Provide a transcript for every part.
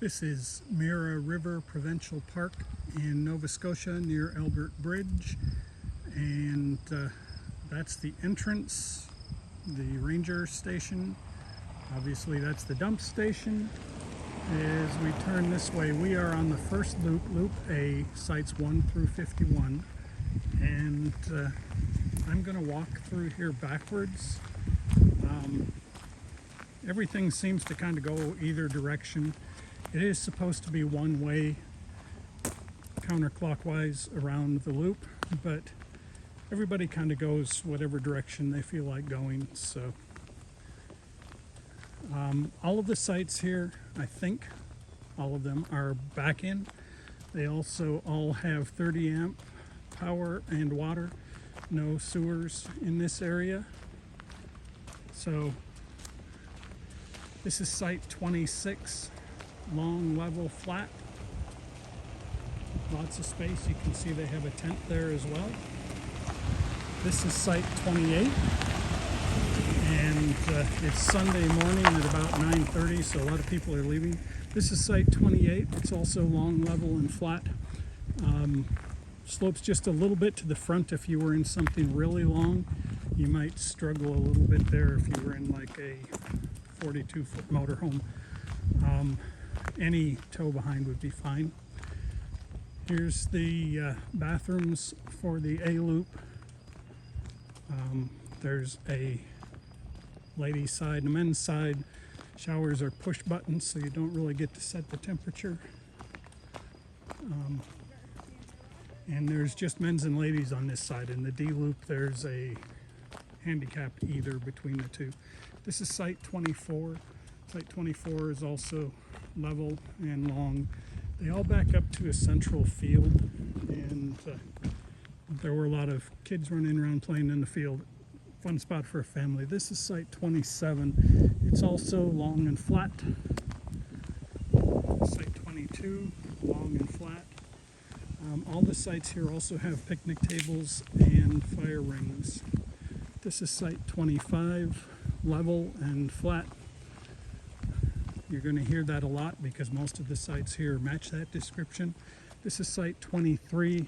This is Mira River Provincial Park in Nova Scotia near Albert Bridge, and that's the entrance, the ranger station. Obviously that's the dump station. As we turn this way, we are on the first loop, Loop A, sites 1 through 51, and I'm going to walk through here backwards. Everything seems to kind of go either direction. It is supposed to be one way counterclockwise around the loop, but everybody kind of goes whatever direction they feel like going. So all of the sites here, I think all of them are back in. They also all have 30 amp power and water, no sewers in this area. So this is site 26, long, level, flat. Lots of space. You can see they have a tent there as well. This is site 28, and it's Sunday morning at about 9:30, so a lot of people are leaving. This is site 28. It's also long, level, and flat. Slopes just a little bit to the front. If you were in something really long, you might struggle a little bit there if you were in like a 42-foot motorhome. Any tow behind would be fine. Here's the bathrooms for the A loop. There's a ladies' side and a men's side. Showers are push buttons, so you don't really get to set the temperature. And there's just men's and ladies on this side. In the D loop, there's a handicapped either between the two. This is site 24. Site 24 is also level and long. They all back up to a central field, and there were a lot of kids running around playing in the field. Fun spot for a family. This is site 27. It's also long and flat. Site 22, long and flat. All the sites here also have picnic tables and fire rings. This is site 25, level and flat. You're going to hear that a lot because most of the sites here match that description. This is site 23.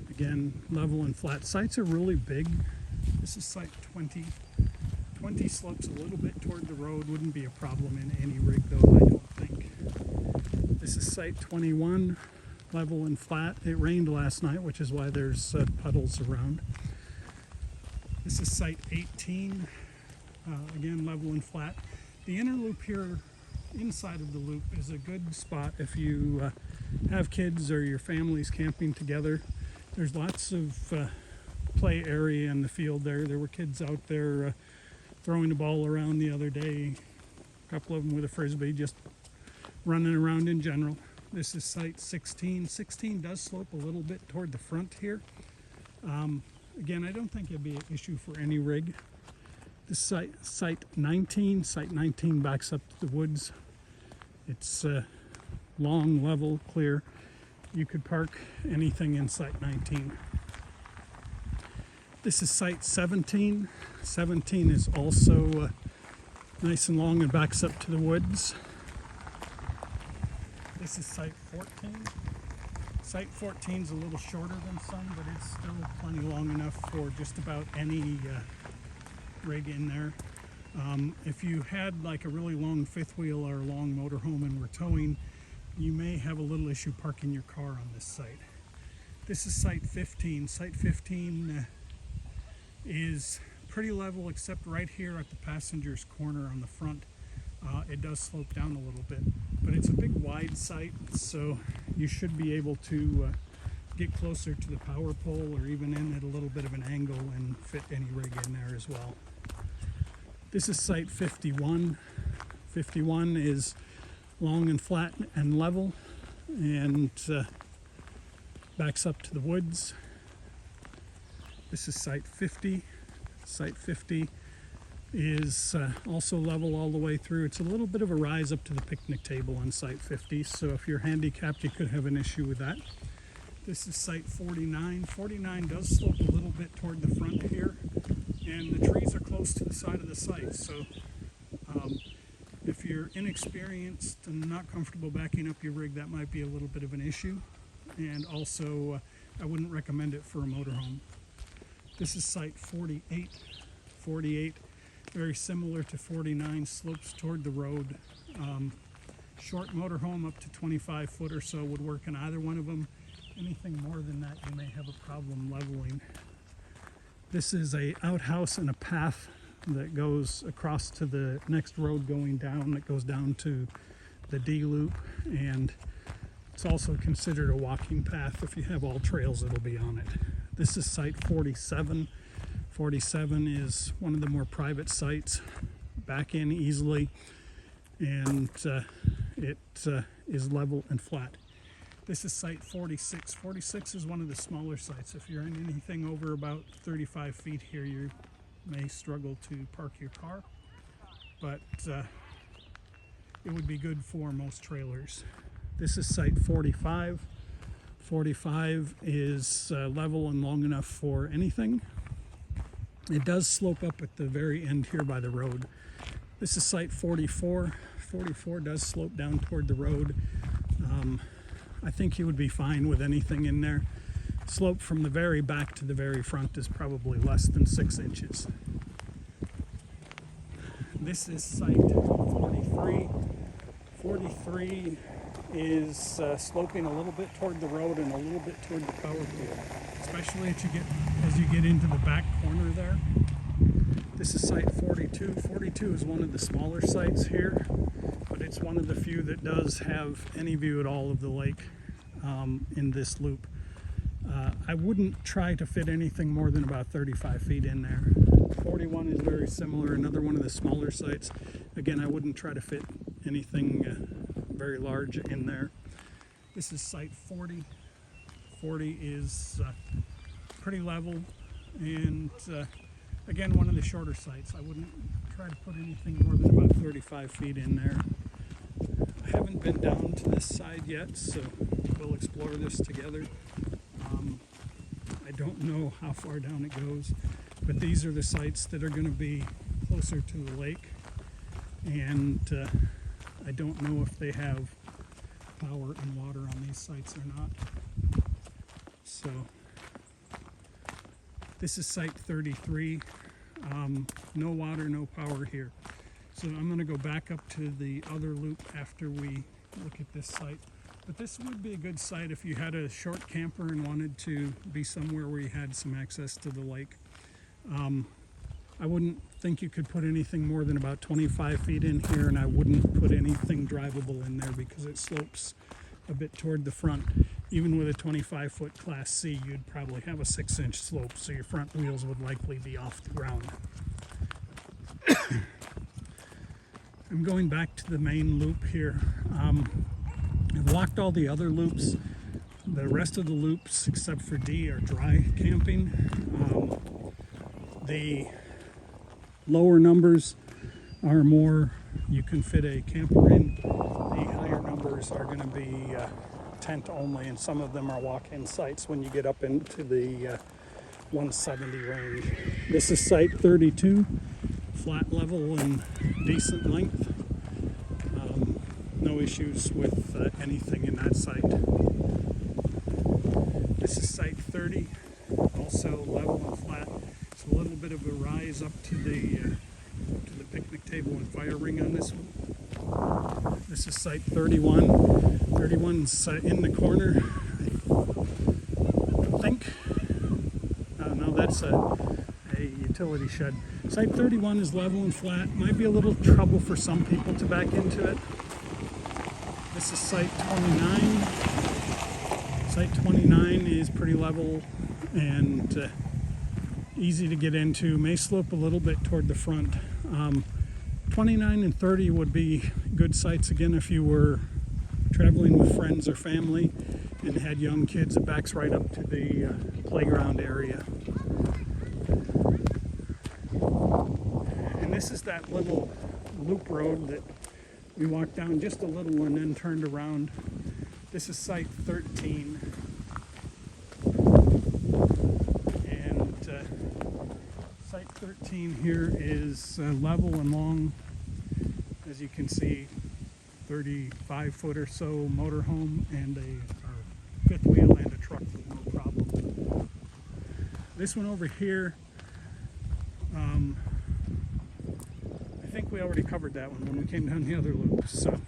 Again, level and flat. Sites are really big. This is site 20. 20 slopes a little bit toward the road. Wouldn't be a problem in any rig though, I don't think. This is site 21, level and flat. It rained last night, which is why there's puddles around. This is site 18, again level and flat. The inner loop here, inside of the loop, is a good spot if you have kids or your family's camping together. There's lots of play area in the field there. There were kids out there throwing the ball around the other day. A couple of them with a frisbee, just running around in general. This is site 16. 16 does slope a little bit toward the front here. Again, I don't think it'd be an issue for any rig. This site 19. Site 19 backs up to the woods. It's long, level, clear. You could park anything in site 19. This is site 17. 17 is also nice and long and backs up to the woods. This is site 14. Site 14 is a little shorter than some, but it's still plenty long enough for just about any rig in there. If you had like a really long fifth wheel or a long motorhome and were towing, you may have a little issue parking your car on this site. This is site 15. Site 15 is pretty level except right here at the passenger's corner on the front. It does slope down a little bit, but it's a big wide site, so you should be able to get closer to the power pole or even in at a little bit of an angle and fit any rig in there as well. This is site 51. 51 is long and flat and level and backs up to the woods. This is site 50. Site 50 is also level all the way through. It's a little bit of a rise up to the picnic table on site 50, so if you're handicapped you could have an issue with that. This is site 49. 49 does slope a little bit toward the front here, and the trees are close to the side of the site, so if you you're inexperienced and not comfortable backing up your rig, that might be a little bit of an issue. And also, I wouldn't recommend it for a motorhome. This is site 48. 48, very similar to 49, slopes toward the road. Short motorhome up to 25 foot or so would work in either one of them. Anything more than that, you may have a problem leveling. This is a outhouse and a path that goes across to the next road going down, that goes down to the D loop, and it's also considered a walking path. If you have all trails, it'll be on it. This is site 47. 47 is one of the more private sites, back in easily, and it is level and flat. This is site 46. 46 is one of the smaller sites. If you're in anything over about 35 feet here, you may struggle to park your car, but it would be good for most trailers. This is site 45. 45 is level and long enough for anything. It does slope up at the very end here by the road. This is site 44. 44 does slope down toward the road. I think you would be fine with anything in there. Slope from the very back to the very front is probably less than 6 inches. This is site 43. 43 is sloping a little bit toward the road and a little bit toward the power pole, especially as you get into the back corner there. This is site 42. 42 is one of the smaller sites here, but it's one of the few that does have any view at all of the lake in this loop. I wouldn't try to fit anything more than about 35 feet in there. 41 is very similar, another one of the smaller sites. Again, I wouldn't try to fit anything very large in there. This is site 40. 40 is pretty level, and again, one of the shorter sites. I wouldn't try to put anything more than about 35 feet in there. I haven't been down to this side yet, so we'll explore this together. I don't know how far down it goes, but these are the sites that are going to be closer to the lake, and I don't know if they have power and water on these sites or not. So this is site 33. No water, no power here. So I'm going to go back up to the other loop after we look at this site. But this would be a good site if you had a short camper and wanted to be somewhere where you had some access to the lake. I wouldn't think you could put anything more than about 25 feet in here, and I wouldn't put anything drivable in there because it slopes a bit toward the front. Even with a 25-foot Class C, you'd probably have a 6-inch slope, so your front wheels would likely be off the ground. I'm going back to the main loop here. I've walked all the other loops. The rest of the loops, except for D, are dry camping. The lower numbers are more you can fit a camper in. The higher numbers are going to be tent only, and some of them are walk-in sites when you get up into the 170 range. This is site 32, flat level and decent length. No issues with anything in that site. This is site 30, also level and flat. It's a little bit of a rise up to the picnic table and fire ring on this one. This is site 31. 31's in the corner, I think. No, that's a utility shed. Site 31 is level and flat. Might be a little trouble for some people to back into it. This is site 29. Site 29 is pretty level and easy to get into. May slope a little bit toward the front. 29 and 30 would be good sites again if you were traveling with friends or family and had young kids. It backs right up to the playground area. And this is that little loop road that we walked down just a little and then turned around. This is site 13. And site 13 here is level and long. as you can see, 35-foot or so motorhome and a fifth wheel and a truck with no problem. This one over here, I think we already covered that one when we came down the other loop, so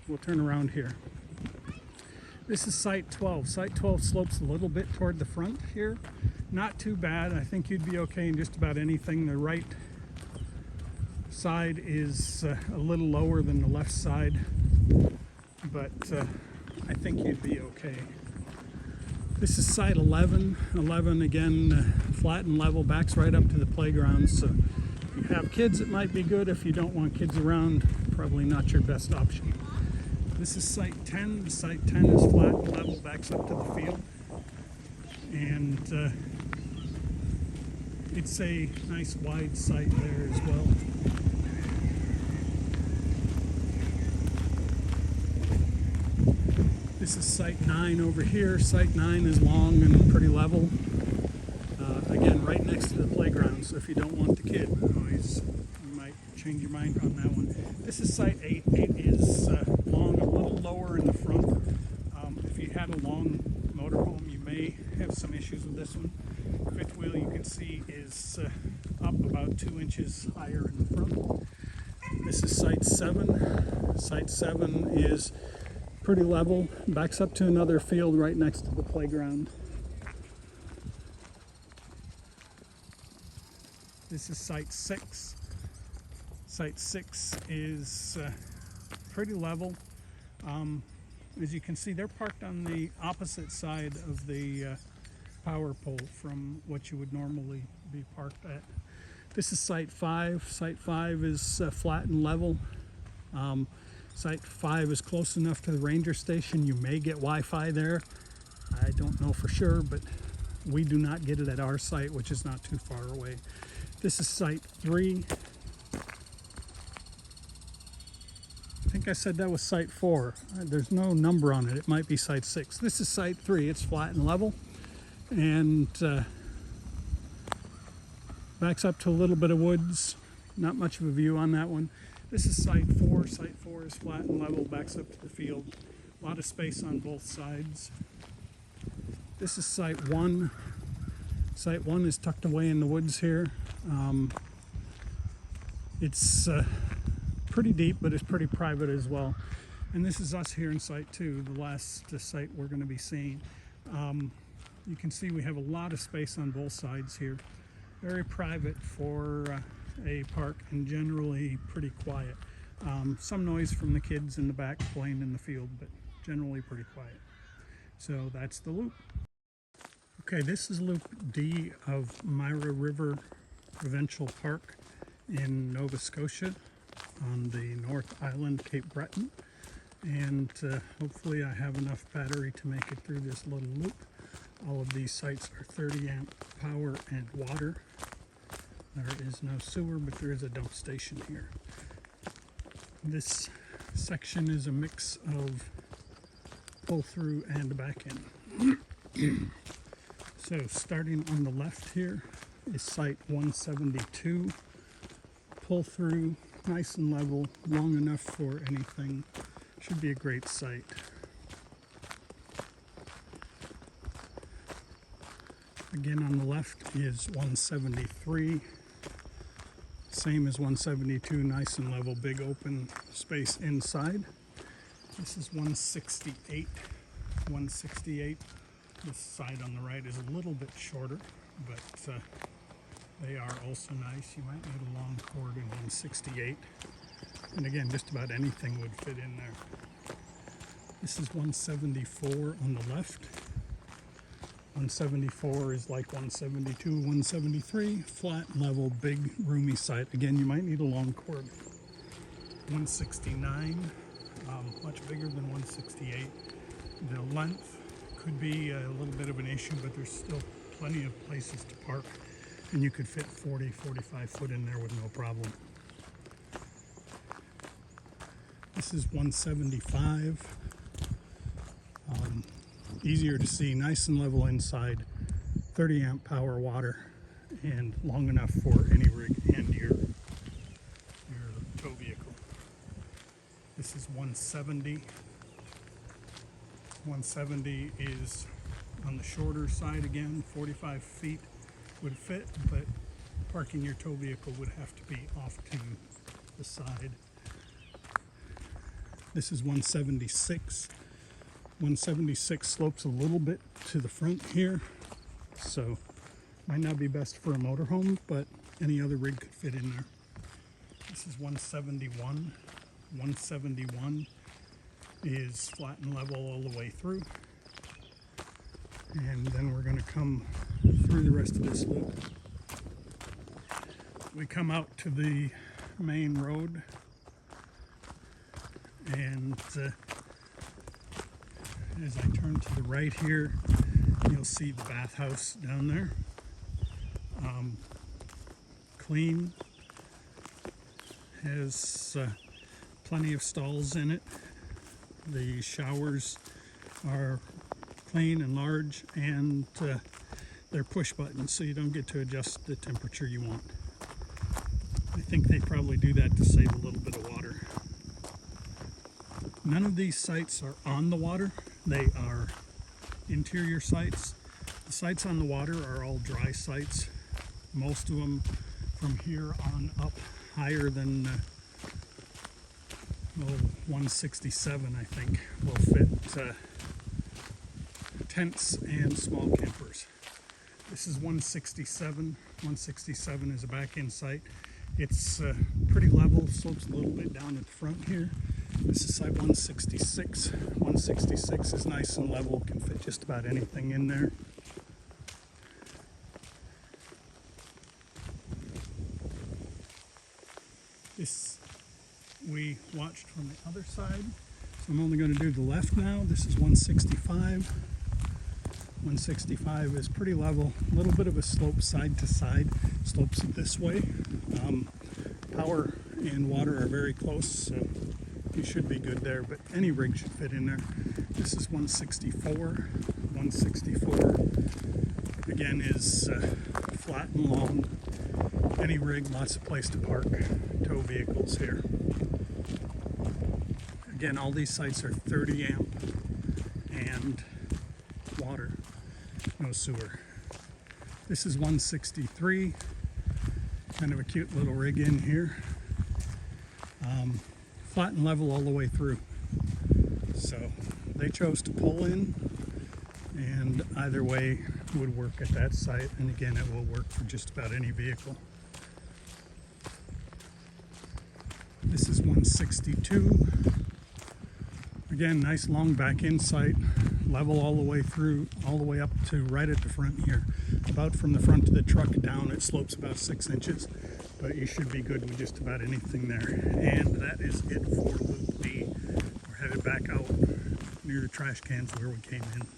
we'll turn around here. This is Site 12. Site 12 slopes a little bit toward the front here. Not too bad. I think you'd be okay in just about anything. The right side is a little lower than the left side, but I think you'd be okay. This is Site 11. 11 again, flat and level, backs right up to the playground. So if you have kids, it might be good. If you don't want kids around, probably not your best option. This is Site 10. Site 10 is flat and level, backs up to the field. And it's a nice wide site there as well. This is Site 9 over here. Site 9 is long and pretty level. Again, right next to the playground, so if you don't want the kid noise, you might change your mind on that one. This is Site 8. 8 is long, a little lower in the front. If you had a long motorhome, you may have some issues with this one. Fifth wheel, you can see, is up about 2 inches higher in the front. This is Site 7. Site 7 is pretty level, backs up to another field right next to the playground. This is Site 6. Site 6 is pretty level. As you can see, they're parked on the opposite side of the power pole from what you would normally be parked at. This is Site 5. Site 5 is flat and level. Site 5 is close enough to the ranger station. You may get Wi-Fi there. I don't know for sure, but we do not get it at our site, which is not too far away. This is Site 3. I think I said that was Site 4. There's no number on it. It might be Site 6. This is Site 3. It's flat and level, and backs up to a little bit of woods. Not much of a view on that one. This is Site 4. Site 4 is flat and level, backs up to the field. A lot of space on both sides. This is Site 1. Site 1 is tucked away in the woods here. It's pretty deep, but it's pretty private as well. And this is us here in Site 2, the last site we're going to be seeing. You can see we have a lot of space on both sides here. Very private for a park, and generally pretty quiet. Some noise from the kids in the back playing in the field, but generally pretty quiet. So that's the loop. Okay, this is Loop D of Mira River Provincial Park in Nova Scotia on the North Island, Cape Breton. And hopefully I have enough battery to make it through this little loop. All of these sites are 30 amp power and water. There is no sewer, but there is a dump station here. This section is a mix of pull through and back end. So starting on the left here is Site 172. Pull through, nice and level, long enough for anything. Should be a great site. Again, on the left is 173. Same as 172, nice and level, big open space inside. This is 168. 168. This side on the right is a little bit shorter, but they are also nice. You might need a long cord in 168. And again, just about anything would fit in there. This is 174 on the left. 174 is like 172, 173, flat, level, big, roomy site. Again, you might need a long cord. 169, much bigger than 168. The length could be a little bit of an issue, but there's still plenty of places to park, and you could fit 40, 45 foot in there with no problem. This is 175. Easier to see, nice and level inside, 30 amp power water, and long enough for any rig and your tow vehicle. 170. 170 is on the shorter side again. 45 feet would fit, but parking your tow vehicle would have to be off to the side. This is 176. 176 slopes a little bit to the front here, so might not be best for a motorhome, but any other rig could fit in there. This is 171. 171 is flat and level all the way through. And then we're going to come through the rest of this loop. We come out to the main road, and as I turn to the right here, you'll see the bathhouse down there. Clean, has plenty of stalls in it. The showers are clean and large, and they're push buttons, so you don't get to adjust the temperature you want. I think they probably do that to save a little bit of water. None of these sites are on the water. They are interior sites. The sites on the water are all dry sites. Most of them from here on up higher than 167, I think, will fit tents and small campers. This is 167. 167 is a back-end site. It's pretty level, slopes a little bit down at the front here. This is site 166. 166 is nice and level, can fit just about anything in there. This we watched from the other side, so I'm only going to do the left now. This is 165. 165 is pretty level, a little bit of a slope side to side, slopes this way. Power and water are very close, so you should be good there, but any rig should fit in there. This is 164. 164 again is flat and long. Any rig, lots of place to park tow vehicles here. Again, all these sites are 30 amp and water, no sewer. This is 163, kind of a cute little rig in here. Flat and level all the way through. So they chose to pull in, and either way would work at that site, and again it will work for just about any vehicle. This is 162. Again, nice long back end site, level all the way through, all the way up to right at the front here. About from the front of the truck down, it slopes about 6 inches, but you should be good with just about anything there. And that is it for Loop B. We're headed back out near the trash cans where we came in.